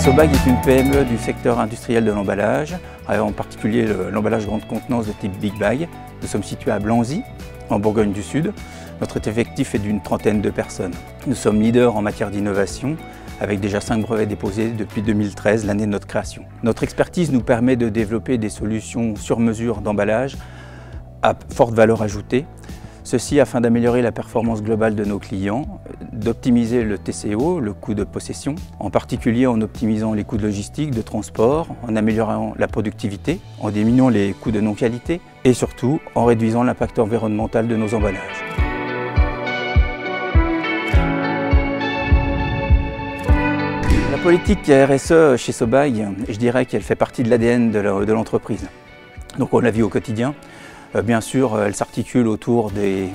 Sobag est une PME du secteur industriel de l'emballage, en particulier l'emballage grande contenance de type Big Bag. Nous sommes situés à Blanzy, en Bourgogne du Sud. Notre effectif est d'une trentaine de personnes. Nous sommes leaders en matière d'innovation, avec déjà 5 brevets déposés depuis 2013, l'année de notre création. Notre expertise nous permet de développer des solutions sur mesure d'emballage à forte valeur ajoutée. Ceci afin d'améliorer la performance globale de nos clients, d'optimiser le TCO, le coût de possession, en particulier en optimisant les coûts de logistique, de transport, en améliorant la productivité, en diminuant les coûts de non-qualité et surtout en réduisant l'impact environnemental de nos emballages. La politique RSE chez Sobag, je dirais qu'elle fait partie de l'ADN de l'entreprise. Donc on la vit au quotidien. Bien sûr, elle s'articule autour des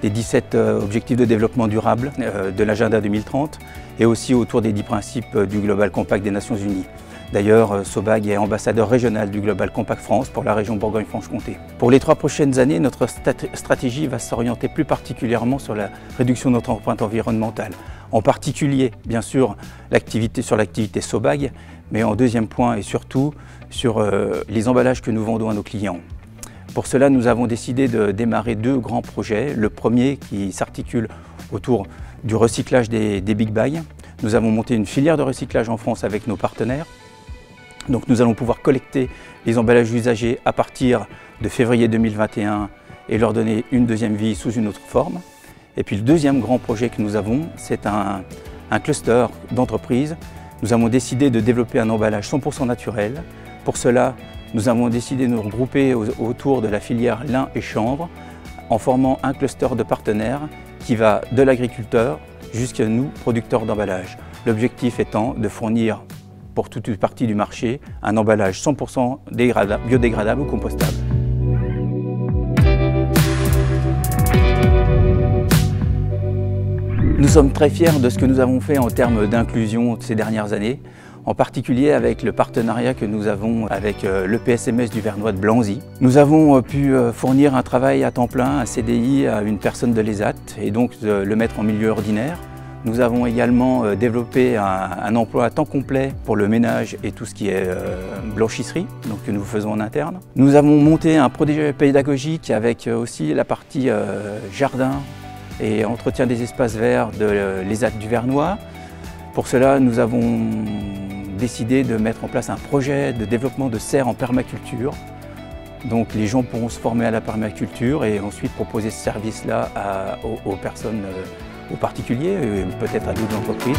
17 objectifs de développement durable de l'agenda 2030 et aussi autour des 10 principes du Global Compact des Nations Unies. D'ailleurs, Sobag est ambassadeur régional du Global Compact France pour la région Bourgogne-Franche-Comté. Pour les 3 prochaines années, notre stratégie va s'orienter plus particulièrement sur la réduction de notre empreinte environnementale. En particulier, bien sûr, sur l'activité Sobag, mais en deuxième point et surtout sur les emballages que nous vendons à nos clients. Pour cela, nous avons décidé de démarrer 2 grands projets. Le premier qui s'articule autour du recyclage des Big Bags. Nous avons monté une filière de recyclage en France avec nos partenaires. Donc nous allons pouvoir collecter les emballages usagés à partir de février 2021 et leur donner une deuxième vie sous une autre forme. Et puis le deuxième grand projet que nous avons, c'est un cluster d'entreprises. Nous avons décidé de développer un emballage 100% naturel. Pour cela, nous avons décidé de nous regrouper autour de la filière lin et chanvre en formant un cluster de partenaires qui va de l'agriculteur jusqu'à nous, producteurs d'emballage. L'objectif étant de fournir pour toute une partie du marché un emballage 100% biodégradable ou compostable. Nous sommes très fiers de ce que nous avons fait en termes d'inclusion ces dernières années, en particulier avec le partenariat que nous avons avec le PSMS du Vernois de Blanzy. Nous avons pu fournir un travail à temps plein, un CDI à une personne de l'ESAT et donc le mettre en milieu ordinaire. Nous avons également développé un emploi à temps complet pour le ménage et tout ce qui est blanchisserie, donc que nous faisons en interne. Nous avons monté un projet pédagogique avec aussi la partie jardin et entretien des espaces verts de l'ESAT du Vernois. Pour cela, nous avons décidé de mettre en place un projet de développement de serres en permaculture. Donc les gens pourront se former à la permaculture et ensuite proposer ce service-là aux personnes, aux particuliers et peut-être à d'autres entreprises.